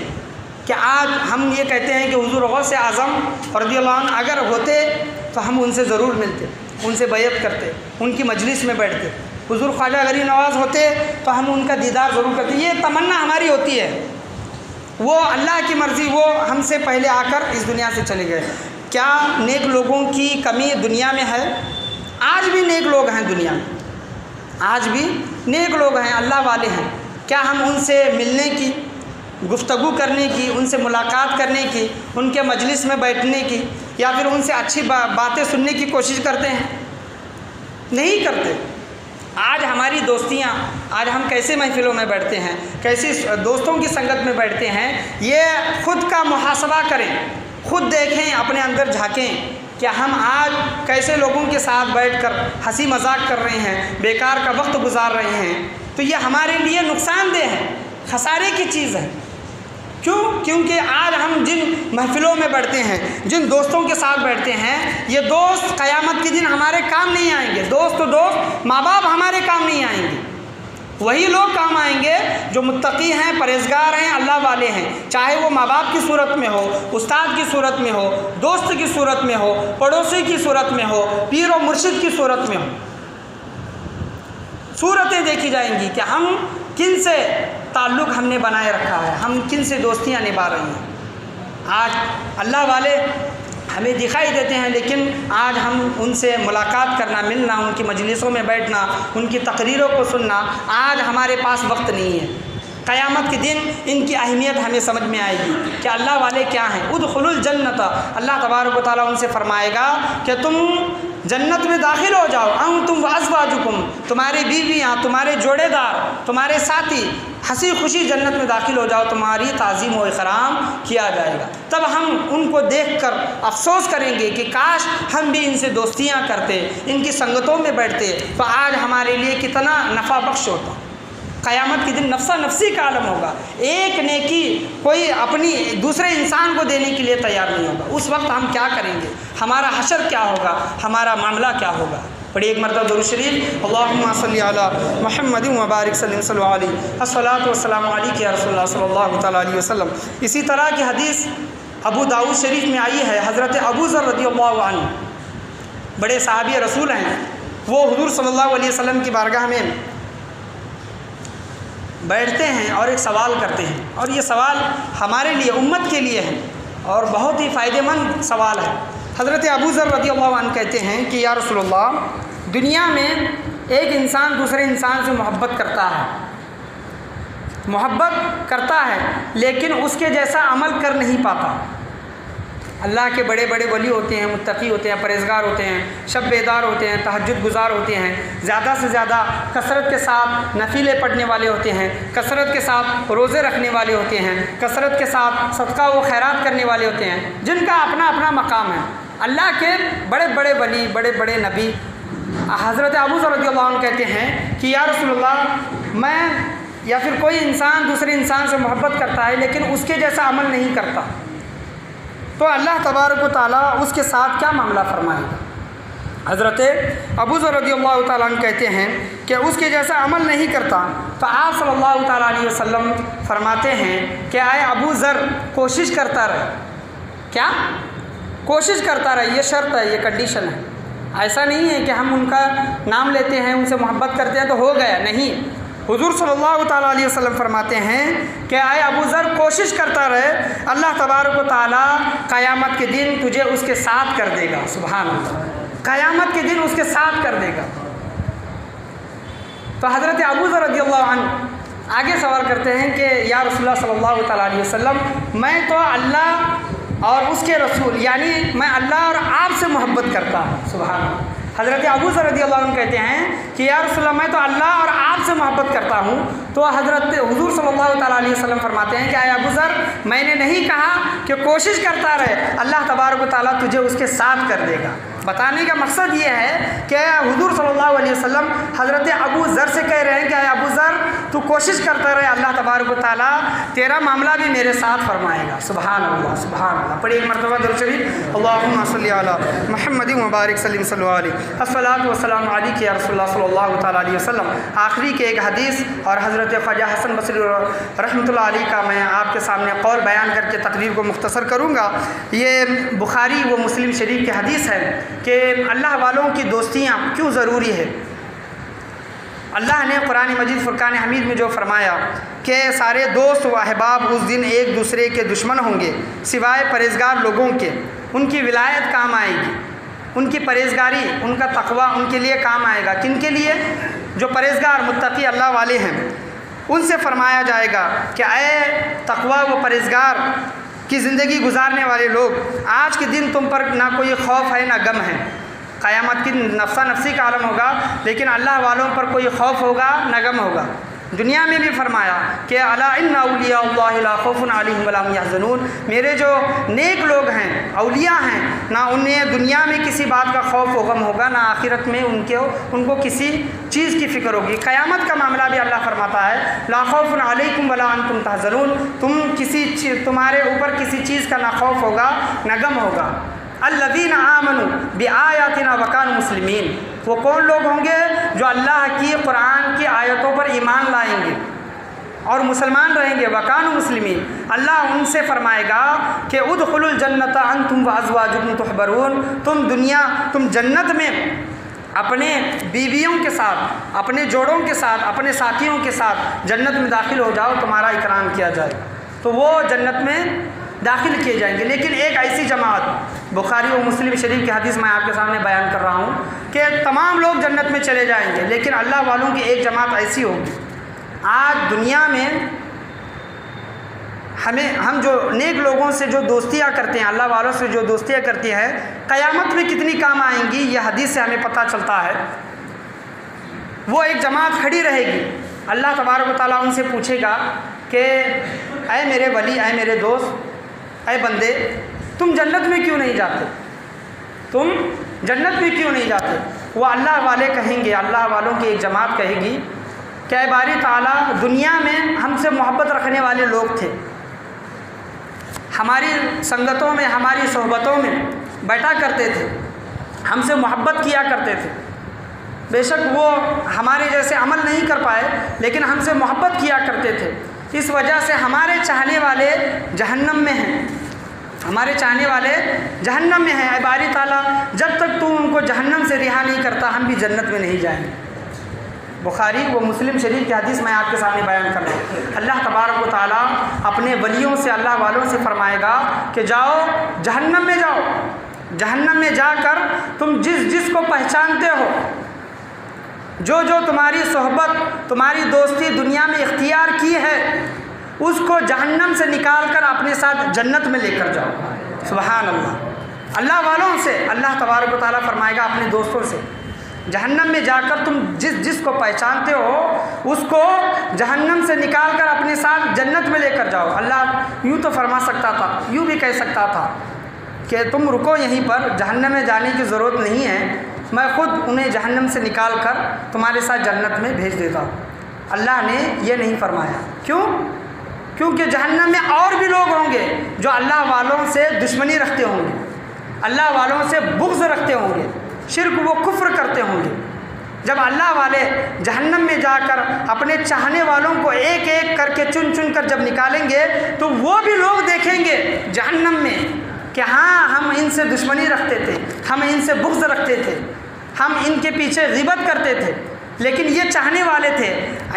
कि आज हम ये कहते हैं कि हुज़ूर गौसे आज़म रज़ियल्लाहु अन्हु अगर होते तो हम उनसे ज़रूर मिलते, उनसे बैत करते, उनकी मजलिस में बैठते। हुज़ूर ख्वाजा गरीब नवाज़ होते तो हम उनका दीदार ज़रूर करते। ये तमन्ना हमारी होती है, वो अल्लाह की मर्ज़ी, वो हमसे पहले आकर इस दुनिया से चले गए। क्या नेक लोगों की कमी दुनिया में है? आज भी नेक लोग हैं दुनिया में, आज भी नेक लोग हैं, अल्लाह वाले हैं। क्या हम उनसे मिलने की, गुफ्तगू करने की, उनसे मुलाकात करने की, उनके मजलिस में बैठने की, या फिर उनसे अच्छी बातें सुनने की कोशिश करते हैं? नहीं करते। आज हमारी दोस्तियाँ, आज हम कैसे महफिलों में बैठते हैं, कैसे दोस्तों की संगत में बैठते हैं, ये ख़ुद का मुहासबा करें, ख़ुद देखें, अपने अंदर झाँकें कि हम आज कैसे लोगों के साथ बैठकर हंसी मजाक कर रहे हैं, बेकार का वक्त गुजार रहे हैं। तो ये हमारे लिए नुकसानदेह है, खसारे की चीज़ है। क्यों? क्योंकि आज हम जिन महफिलों में बैठते हैं, जिन दोस्तों के साथ बैठते हैं, ये दोस्त क़यामत के दिन हमारे काम नहीं आएंगे। दोस्त तो दोस्त, माँ बाप हमारे काम नहीं आएंगे। वही लोग काम आएंगे जो मुत्तकी हैं, परहेज़गार हैं, अल्लाह वाले हैं, चाहे वो माँ बाप की सूरत में हो, उस्ताद की सूरत में हो, दोस्त की सूरत में हो, पड़ोसी की सूरत में हो, पीर और मुर्शिद की सूरत में हो। सूरतें देखी जाएंगी कि हम किन से ताल्लुक़ हमने बनाए रखा है, हम किन से दोस्तियाँ निभा रही हैं। आज अल्लाह वाले हमें दिखाई देते हैं, लेकिन आज हम उनसे मुलाकात करना, मिलना, उनकी मजलिसों में बैठना, उनकी तकरीरों को सुनना, आज हमारे पास वक्त नहीं है। क़यामत के दिन इनकी अहमियत हमें समझ में आएगी कि अल्लाह वाले क्या हैं। उदखुलुल जन्नत, अल्लाह तबारक व तआला उनसे फरमाएगा कि तुम जन्नत में दाखिल हो जाओ। अंतुम व अज़वाजुकुम, तुम्हारी बीवियाँ, तुम्हारे जोड़ेदार, तुम्हारे साथी हंसी खुशी जन्नत में दाखिल हो जाओ, तुम्हारी ताज़ीम व इकराम किया जाएगा। तब हम उनको देखकर अफसोस करेंगे कि काश हम भी इनसे दोस्तियाँ करते, इनकी संगतों में बैठते, तो आज हमारे लिए कितना नफ़ा बख्श होता। क़यामत के दिन नफ्सा नफ्सी का आलम होगा। एक नेकी कोई अपनी दूसरे इंसान को देने के लिए तैयार नहीं होगा। उस वक्त हम क्या करेंगे, हमारा हशर क्या होगा, हमारा मामला क्या होगा। पढ़िए एक मरतबा दुरूद शरीफ, अल्लाहुम्मा सल्ली अला मुहम्मदिन व बारिक सल्लल्लाहु अलैहि अस्सलातु वस्सलामु अलैका या रसूलल्लाह सल्लल्लाहु तआला अलैहि वसल्लम। इसी तरह की हदीस अबू दाऊद शरीफ में आई है। हज़रत अबू ज़र रज़ियल्लाहु अन्हु बड़े सहाबी रसूल हैं, वो हुज़ूर सल्लल्लाहु अलैहि वसल्लम की बारगाह में बैठते हैं और एक सवाल करते हैं, और ये सवाल हमारे लिए, उम्मत के लिए है और बहुत ही फ़ायदेमंद सवाल है। हज़रत अबू ज़र रज़ियल्लाहु अन्हु कहते हैं कि या रसूलल्लाह, दुनिया में एक इंसान दूसरे इंसान से मोहब्बत करता है लेकिन उसके जैसा अमल कर नहीं पाता। अल्लाह के बड़े बड़े वली होते हैं, मुत्तकी होते हैं, परहेज़गार होते हैं, शब बेदार होते हैं, तहज्जुद गुज़ार होते हैं, ज़्यादा से ज़्यादा कसरत के साथ नफीले पढ़ने वाले होते हैं, कसरत के साथ रोज़े रखने वाले होते हैं, कसरत के साथ सदका व खैरात करने वाले होते हैं, जिनका अपना अपना मकाम है। अल्लाह के बड़े बड़े वली, बड़े बड़े नबी हज़रत अबू ज़र रज़ियल्लाहु अन्हु कहते हैं कि या रसूलल्लाह, मैं या फिर कोई इंसान दूसरे इंसान से मोहब्बत करता है लेकिन उसके जैसा अमल नहीं करता, तो अल्लाह तबारक व तआला उसके साथ क्या मामला फरमाएगा। हज़रत अबू ज़र रज़ियल्लाहु तआला अन्हु कहते हैं कि उसके जैसा अमल नहीं करता, तो आप सल्लल्लाहु तआला अलैहि वसल्लम फरमाते हैं कि आए अबू ज़र, कोशिश करता रहे। क्या कोशिश करता रहे, ये शर्त है, ये कंडीशन है। ऐसा नहीं है कि हम उनका नाम लेते हैं, उनसे मोहब्बत करते हैं तो हो गया, नहीं। हुज़ूर सल्लल्लाहु तआला अलैहि वसल्लम फरमाते हैं कि आए अबू ज़र, कोशिश करता रहे, अल्लाह तबारक व तआला क़यामत के दिन तुझे उसके साथ कर देगा। सुभान अल्लाह, क़यामत के दिन उसके साथ कर देगा। तो हज़रत अबू ज़र रज़ियल्लाहु अन्हु आगे सवाल करते हैं कि या रसूलल्लाह सल्लल्लाहु तआला अलैहि वसल्लम, मैं तो अल्लाह और उसके रसूल, यानी मैं अल्लाह और आपसे मोहब्बत करता हूँ। सुभान अल्लाह। हज़रत अबू ज़र रज़ियल्लाहु अन्हु कहते हैं कि या रसूलल्लाह, मैं तो अल्लाह और आपसे मोहब्बत करता हूँ। तो हज़रत हुज़ूर सल्लल्लाहु तआला अलैहि वसल्लम फरमाते हैं कि आए अबू ज़र, मैंने नहीं कहा कि कोशिश करता रहे, अल्लाह तबारक व तआला तुझे उसके साथ कर देगा। बताने का मकसद ये है कि हुज़ूर सल्लल्लाहु अलैहि वसल्लम हज़रत अबू ज़र से कह रहे हैं कि अबू ज़र, तू कोशिश करता रहे, अल्लाह तबारक व तआला तेरा मामला भी मेरे साथ फरमाएगा। सुभान अल्लाह, सुभान अल्लाह। पढ़िए एक मरतबा दुरूद शरीफ, अल्लाहुम्मा सल्ली अला मुहम्मदिन व बारिक सल्लल्लाहु अलैहि अस्सलातु वस्सलामु अलैका या रसूलल्लाह सल्लल्लाहु तआला अलैहि वसल्लम। आखिरी के एक हदीस और हज़रत ख्वाजा हसन बसरी रहमतुल्लाह अलैह का मैं आपके सामने कौल बयान करके तकरीर को मुख्तसर करूँगा। ये बुखारी व मुस्लिम शरीफ की हदीस है कि अल्लाह वालों की दोस्तियाँ क्यों ज़रूरी है। अल्लाह ने कुरान मजीद फ़ुरक़ान हमीद में जो फरमाया कि सारे दोस्त व अहबाब उस दिन एक दूसरे के दुश्मन होंगे सिवाय परहेज़गार लोगों के। उनकी विलायत काम आएगी, उनकी परहेज़गारी, उनका तक़वा उनके लिए काम आएगा। किन के लिए? जो परहेज़गार मुत्तकी अल्लाह वाले हैं, उनसे फरमाया जाएगा कि ऐ तक़वा व परहेज़गार की ज़िंदगी गुजारने वाले लोग, आज के दिन तुम पर ना कोई खौफ है ना गम है। क़यामत की नफ्सा नफ्सी का आलम होगा, लेकिन अल्लाह वालों पर कोई खौफ होगा ना गम होगा। दुनिया में भी फरमाया कि अला इन्ना औलिया अल्लाहि ला खौफुन अलैहिम वला हुम यहज़नून, मेरे जो नेक लोग हैं, औलिया हैं, ना उन्हें दुनिया में किसी बात का खौफ व गम होगा, ना आखिरत में उनको किसी चीज़ की फ़िक्र होगी। क़यामत का मामला भी अल्लाह फरमाता है ला खौफुन अलैकुम वला अंतुम तहज़नून, तुम्हारे ऊपर किसी चीज़ का ना खौफ होगा ना गम होगा। अल्लज़ीना आमनू बिआयातिना वकानू मुस्लिमीन, वो कौन लोग होंगे जो अल्लाह की कुरान की आयतों पर ईमान लाएंगे और मुसलमान रहेंगे। वकानू मुस्लिमीन, अल्लाह उनसे फरमाएगा कि उदखुलुल जन्नत अंतुम व अज़वाजुकुम तुहबरून, तुम जन्नत में अपने बीवियों के साथ, अपने जोड़ों के साथ, अपने साथियों के साथ जन्नत में दाखिल हो जाओ, तुम्हारा इकराम किया जाएगा। तो वो जन्नत में दाखिल किए जाएंगे। लेकिन एक ऐसी जमात, बुखारी और मुस्लिम शरीफ की हदीस मैं आपके सामने बयान कर रहा हूँ कि तमाम लोग जन्नत में चले जाएंगे, लेकिन अल्लाह वालों की एक जमात ऐसी होगी। आज दुनिया में हम जो नेक लोगों से जो दोस्तियाँ करते हैं, अल्लाह वालों से जो दोस्तियाँ करती हैं, क़यामत में कितनी काम आएंगी, ये हदीस से हमें पता चलता है। वो एक जमात खड़ी रहेगी, अल्लाह तबारक व तआला उनसे पूछेगा कि ऐ मेरे वली, ऐ मेरे दोस्त, ऐ बंदे, तुम जन्नत में क्यों नहीं जाते, तुम जन्नत में क्यों नहीं जाते। वो अल्लाह वाले कहेंगे, अल्लाह वालों की एक जमात कहेगी कि ऐ बारी ताला, दुनिया में हमसे मोहब्बत रखने वाले लोग थे, हमारी संगतों में, हमारी सोहबतों में बैठा करते थे, हमसे मोहब्बत किया करते थे। बेशक वो हमारे जैसे अमल नहीं कर पाए, लेकिन हमसे मोहब्बत किया करते थे। इस वजह से हमारे चाहने वाले जहन्नम में हैं, हमारे चाहने वाले जहन्नम में हैं। ऐ बारी ताला, जब तक तू उनको जहन्नम से रिहा नहीं करता, हम भी जन्नत में नहीं जाएंगे। बुखारी व मुस्लिम शरीफ की हदीस मैं आपके सामने बयान कर रहा हूँ। अल्लाह तबारक व तआला अपने वलियों से, अल्लाह वालों से फरमाएगा कि जाओ जहन्नम में जाओ, जहन्नम में जाकर तुम जिस जिस को पहचानते हो, जो जो तुम्हारी सोहबत, तुम्हारी दोस्ती दुनिया में इख्तियार की है, उसको जहन्नम से निकाल कर अपने साथ जन्नत में लेकर जाओ। सुभान अल्लाह। अल्लाह वालों से अल्लाह तबारक व तआला फरमाएगा अपने दोस्तों से, जहन्नम में जाकर तुम जिस जिस को पहचानते हो, उसको जहन्नम से निकाल कर अपने साथ जन्नत में लेकर जाओ। अल्लाह यूँ तो फरमा सकता था, यूँ भी कह सकता था कि तुम रुको यहीं पर, जहन्नम में जाने की ज़रूरत नहीं है, मैं ख़ुद उन्हें जहन्नम से निकाल कर तुम्हारे साथ जन्नत में भेज देता हूँ। अल्लाह ने ये नहीं फरमाया। क्यों? क्योंकि जहन्नम में और भी लोग होंगे जो अल्लाह वालों से दुश्मनी रखते होंगे, अल्लाह वालों से बुग़्ज़ रखते होंगे, शिर्क व कुफ्र करते होंगे। जब अल्लाह वाले जहन्नम में जाकर अपने चाहने वालों को एक एक करके चुन चुन कर जब निकालेंगे, तो वो भी लोग देखेंगे जहन्नम में कि हाँ, हम इनसे दुश्मनी रखते थे, हम इनसे बुग़्ज़ रखते थे, हम इनके पीछे ग़िबत करते थे, लेकिन ये चाहने वाले थे,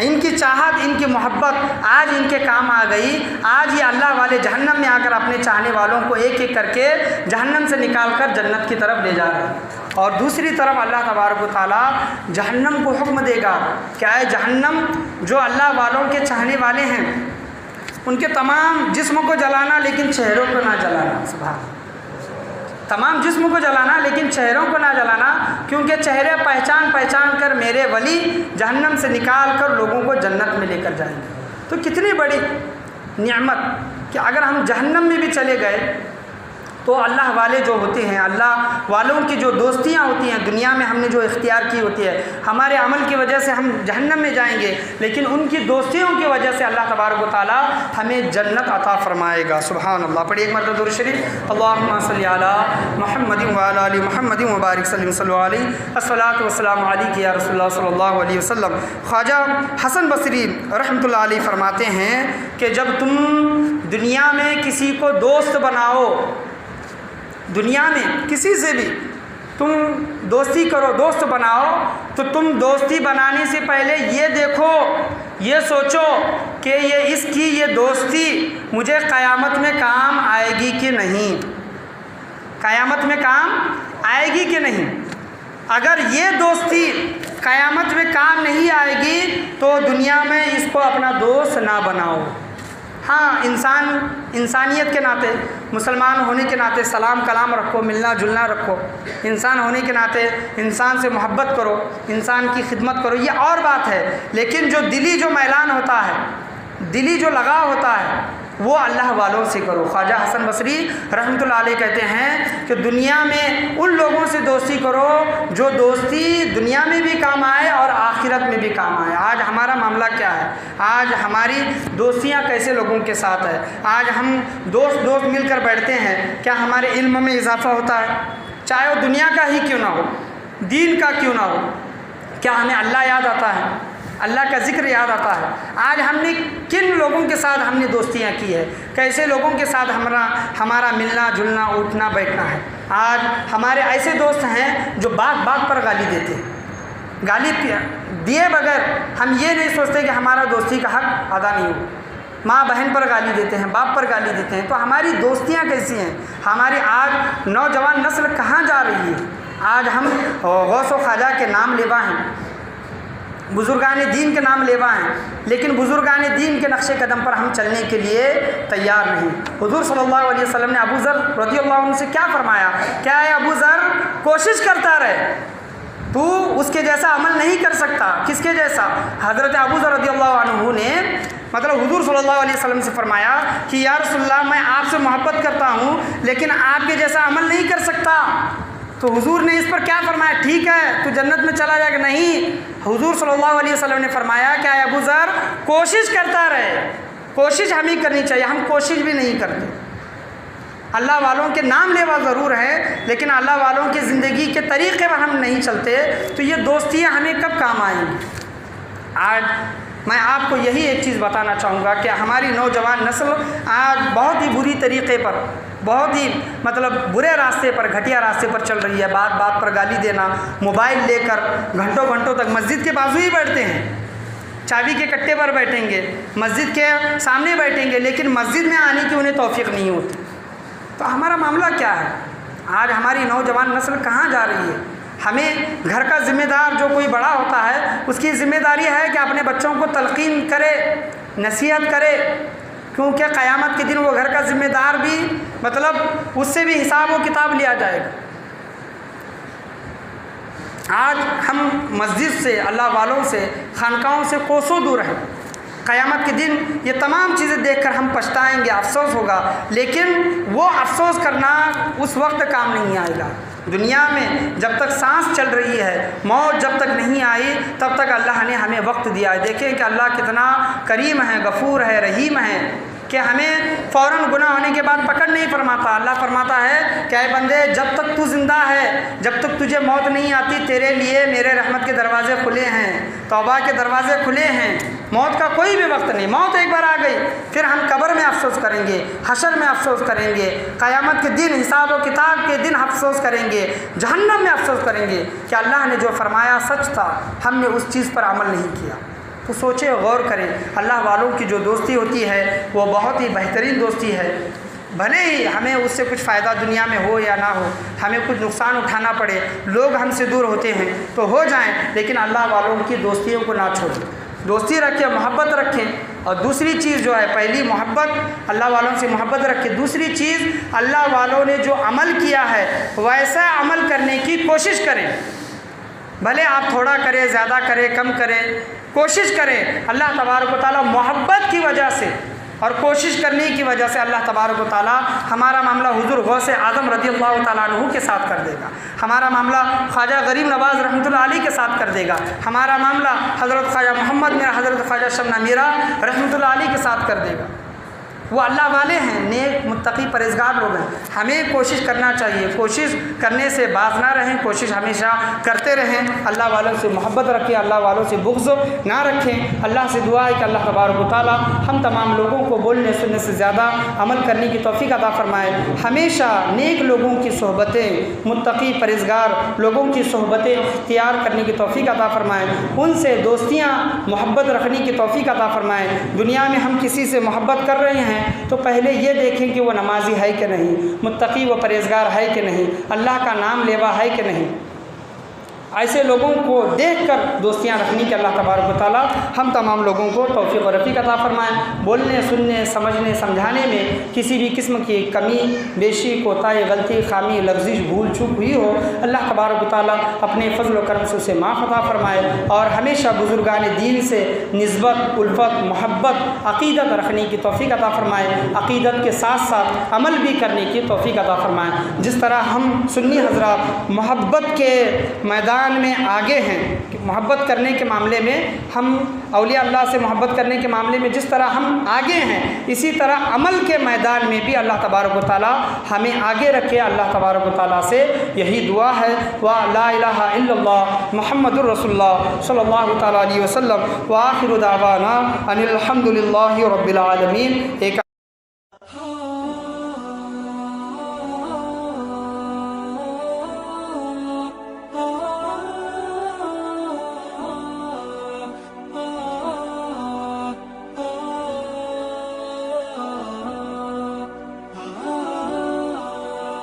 इनकी चाहत, इनकी मोहब्बत आज इनके काम आ गई। आज ये अल्लाह वाले जहन्नम में आकर अपने चाहने वालों को एक एक करके जहन्नम से निकाल कर जन्नत की तरफ ले जा रहे हैं। और दूसरी तरफ अल्लाह तबारक व तआला जहन्नम को हुक्म देगा, क्या है जहन्नम, जो अल्लाह वालों के चाहने वाले हैं, उनके तमाम जिस्म को जलाना लेकिन चेहरों को ना जलाना। सुभान, तमाम जिस्म को जलाना लेकिन चेहरों को ना जलाना, क्योंकि चेहरे पहचान पहचान कर मेरे वली जहन्नम से निकाल कर लोगों को जन्नत में लेकर जाएंगे। तो कितनी बड़ी नियामत कि अगर हम जहन्नम में भी चले गए तो अल्लाह वाले जो होते हैं, अल्लाह वालों की जो दोस्तियाँ होती हैं, दुनिया में हमने जो इख्तियार की होती है, हमारे अमल की वजह से हम जहन्नम में जाएंगे, लेकिन उनकी दोस्तियों की वजह से अल्लाह तबारक व तआला हमें जन्नत अता फरमाएगा। सुभान अल्लाह। पढ़िए एक मरतबा दुरूद शरीफ, अल्लाहुम्मा सल्ली अला मुहम्मदिन व अला आलि मुहम्मदिन व बारिक सल्लल्लाहु अलैहि अस्सलातु वस्सलामु अलैका या रसूलल्लाह सल्लल्लाहु अलैहि वसल्लम। ख्वाजा हसन बसरी रहमतुल्लाह अलैहि फरमाते हैं कि जब तुम दुनिया में किसी को दोस्त बनाओ, दुनिया में किसी से भी तुम दोस्ती करो, दोस्त बनाओ, तो तुम दोस्ती बनाने से पहले ये देखो, ये सोचो कि ये दोस्ती मुझे क़यामत में काम आएगी कि नहीं, क़यामत में काम आएगी कि नहीं। अगर ये दोस्ती क़यामत में काम नहीं आएगी तो दुनिया में इसको अपना दोस्त ना बनाओ। हाँ, इंसानियत के नाते, मुसलमान होने के नाते सलाम कलाम रखो, मिलना जुलना रखो, इंसान होने के नाते इंसान से मोहब्बत करो, इंसान की खिदमत करो, ये और बात है। लेकिन जो दिली जो मैलान होता है, दिली जो लगाव होता है, वो अल्लाह वालों से करो। ख्वाजा हसन बसरी रहमतुल्लाह अलैह कहते हैं कि दुनिया में उन लोगों से दोस्ती करो जो दोस्ती दुनिया में भी काम आए और आखिरत में भी काम आए। आज हमारा मामला क्या है? आज हमारी दोस्तियां कैसे लोगों के साथ है? आज हम दोस्त मिलकर बैठते हैं, क्या हमारे इल्म में इजाफा होता है? चाहे वो दुनिया का ही क्यों ना हो, दीन का क्यों ना हो, क्या हमें अल्लाह याद आता है? अल्लाह का ज़िक्र याद आता है? आज हमने किन लोगों के साथ हमने दोस्तियाँ की है, कैसे लोगों के साथ हमारा मिलना जुलना उठना बैठना है? आज हमारे ऐसे दोस्त हैं जो बात पर गाली देते हैं, गाली दिए बगैर हम ये नहीं सोचते कि हमारा दोस्ती का हक अदा नहीं हो। माँ बहन पर गाली देते हैं, बाप पर गाली देते हैं। तो हमारी दोस्तियाँ कैसी हैं? हमारी आज नौजवान नस्ल कहाँ जा रही है? आज हम गौस व ख्वाजा के नाम लेवा हैं, बुज़ुर्गान दीन के नाम लेवा हैं, लेकिन बुज़ुर्गान दीन के नक्शे कदम पर हम चलने के लिए तैयार नहीं। हुज़ूर सल्लल्लाहु अलैहि वसल्लम ने अबू ज़र रज़ियल्लाहु अन्हु से क्या फरमाया, क्या है अबू ज़र, कोशिश करता रहे, तू उसके जैसा अमल नहीं कर सकता। किसके जैसा? हज़रत अबू ज़र रज़ियल्लाहु अन्हु ने मतलब हुज़ूर सल्लल्लाहु अलैहि वसल्लम से फरमाया कि या रसूलल्लाह, मैं आपसे मोहब्बत करता हूँ लेकिन आपके जैसा अमल नहीं कर सकता। तो हुजूर ने इस पर क्या फरमाया, ठीक है तू जन्नत में चला जाएगा? नहीं, हुजूर सल्लल्लाहु अलैहि वसल्लम ने फरमाया क्या है अबू ज़र, कोशिश करता रहे। कोशिश हमें करनी चाहिए, हम कोशिश भी नहीं करते। अल्लाह वालों के नाम लेवा ज़रूर है, लेकिन अल्लाह वालों की ज़िंदगी के तरीक़े पर हम नहीं चलते, तो ये दोस्तियाँ हमें कब काम आएंगी। आज मैं आपको यही एक चीज़ बताना चाहूँगा कि हमारी नौजवान नस्ल आज बहुत ही बुरी तरीक़े पर, बहुत ही मतलब बुरे रास्ते पर, घटिया रास्ते पर चल रही है। बात बात पर गाली देना, मोबाइल लेकर घंटों घंटों तक मस्जिद के बाजू ही बैठते हैं, चाबी के कट्टे पर बैठेंगे, मस्जिद के सामने बैठेंगे, लेकिन मस्जिद में आने की उन्हें तौफीक नहीं होती। तो हमारा मामला क्या है? आज हमारी नौजवान नस्ल कहाँ जा रही है? हमें घर का ज़िम्मेदार जो कोई बड़ा होता है उसकी ज़िम्मेदारी है कि अपने बच्चों को तलक़ीन करे, नसीहत करे, क्योंकि क़यामत के दिन वो घर का ज़िम्मेदार भी मतलब उससे भी हिसाब व किताब लिया जाएगा। आज हम मस्जिद से, अल्लाह वालों से, खानकाहों से कोसों दूर हैं। क़यामत के दिन ये तमाम चीज़ें देखकर हम पछताएंगे, अफसोस होगा, लेकिन वो अफसोस करना उस वक्त काम नहीं आएगा। दुनिया में जब तक सांस चल रही है, मौत जब तक नहीं आई, तब तक अल्लाह ने हमें वक्त दिया है। देखें कि अल्लाह कितना करीम है, गफ़ूर है, रहीम है, कि हमें फ़ौरन गुनाह होने के बाद पकड़ नहीं फरमाता। अल्लाह फरमाता है कि ऐ बंदे, जब तक तू ज़िंदा है, जब तक तुझे मौत नहीं आती, तेरे लिए मेरे रहमत के दरवाज़े खुले हैं, तौबा के दरवाज़े खुले हैं। मौत का कोई भी वक्त नहीं, मौत एक बार आ गई, फिर हम कब्र में अफसोस करेंगे, हशर में अफसोस करेंगे, क़यामत के दिन, हिसाब व किताब के दिन अफसोस करेंगे, जहन्नम में अफसोस करेंगे कि अल्लाह ने जो फरमाया सच था, हमने उस चीज़ पर अमल नहीं किया। तो सोचें, गौर करें। अल्लाह वालों की जो दोस्ती होती है वो बहुत ही बेहतरीन दोस्ती है। भले ही हमें उससे कुछ फ़ायदा दुनिया में हो या ना हो, हमें कुछ नुकसान उठाना पड़े, लोग हमसे दूर होते हैं तो हो जाएं, लेकिन अल्लाह वालों की दोस्तियों को ना छोड़ें। दोस्ती रखें, मोहब्बत रखें। और दूसरी चीज़ जो है, पहली मोहब्बत, अल्लाह वालों से मोहब्बत रखें। दूसरी चीज़, अल्लाह वालों ने जो अमल किया है वैसा अमल करने की कोशिश करें। भले आप थोड़ा करें, ज़्यादा करें, कम करें, कोशिश करें। अल्लाह तबारक व तआला मोहब्बत की वजह से और कोशिश करने की वजह से अल्लाह तबारक व तआला हमारा मामला हुज़ूर गौसे आज़म रज़ियल्लाहु तआला अन्हु के साथ कर देगा। हमारा मामला ख्वाजा गरीब नवाज़ रहमतुल्लाह अलैह के साथ कर देगा। हमारा मामला हज़रत ख्वाजा मोहम्मद मीरा, हज़रत ख्वाजा शमना मीरा रहमतुल्लाह अलैह के साथ कर देगा। वो अल्लाह वाले हैं, नेक मुत्तकी परहेज़गार लोग हैं। हमें कोशिश करना चाहिए, कोशिश करने से बाज ना रहें, कोशिश हमेशा करते रहें। अल्लाह वालों से मोहब्बत रखें, अल्लाह वालों से बुग़्ज़ ना रखें। अल्लाह से दुआ है कि अल्लाह तबारक व तआला हम तमाम लोगों को बोलने सुनने से ज़्यादा अमल करने की तौफ़ीक़ अता फ़रमाए। हमेशा नेक लोगों की सोहबतें, मुत्तकी परहेज़गार लोगों की सोहबतें इख्तियार करने की तौफ़ीक़ अता फ़रमाए। उनसे दोस्तियाँ, मोहब्बत रखने की तौफ़ीक़ अता फ़रमाए। दुनिया में हम किसी से मोहब्बत कर रहे हैं तो पहले ये देखें कि वो नमाजी है कि नहीं, मुत्तकी व परहेज़गार है कि नहीं, अल्लाह का नाम लेवा है कि नहीं। ऐसे लोगों को देखकर दोस्तियां रखनी कि अल्लाह तबारक व तआला हम तमाम लोगों को तौफ़ीक़ व रफ़ीक़ अता फ़रमाएँ। बोलने, सुनने, समझने, समझाने में किसी भी किस्म की कमी, बेशी, कोताही, गलती, खामी, लफ्ज़िश, भूल चूक हुई हो, अल्लाह तबारक व तआला अपने फ़ज़्ल व करम से उसे माफ़ अता फ़रमाए। और हमेशा बुज़ुर्गान दीन से निस्बत, उल्फ़त, मोहब्बत, अक़ीदत रखने की तौफ़ीक़ अता फ़रमाए। अक़ीदत के साथ साथ अमल भी करने की तौफ़ीक़ अता फ़रमाए। जिस तरह हम सुन्नी हज़रात मोहब्बत के मैदान में आगे हैं, मोहब्बत करने के मामले में, हम औलिया अल्लाह से मोहब्बत करने के मामले में जिस तरह हम आगे हैं, इसी तरह अमल के मैदान में भी अल्लाह तबारक व तआला हमें आगे रखे। अल्लाह तबारक व तआला से यही दुआ है। वा ला इलाहा इल्लल्लाह मुहम्मदुर रसूलुल्लाह सल्लल्लाहु तआला अलैहि वसल्लम व आखिरु दावाना अनिल हम्दुलिल्लाहि रब्बिल आलमीन। एक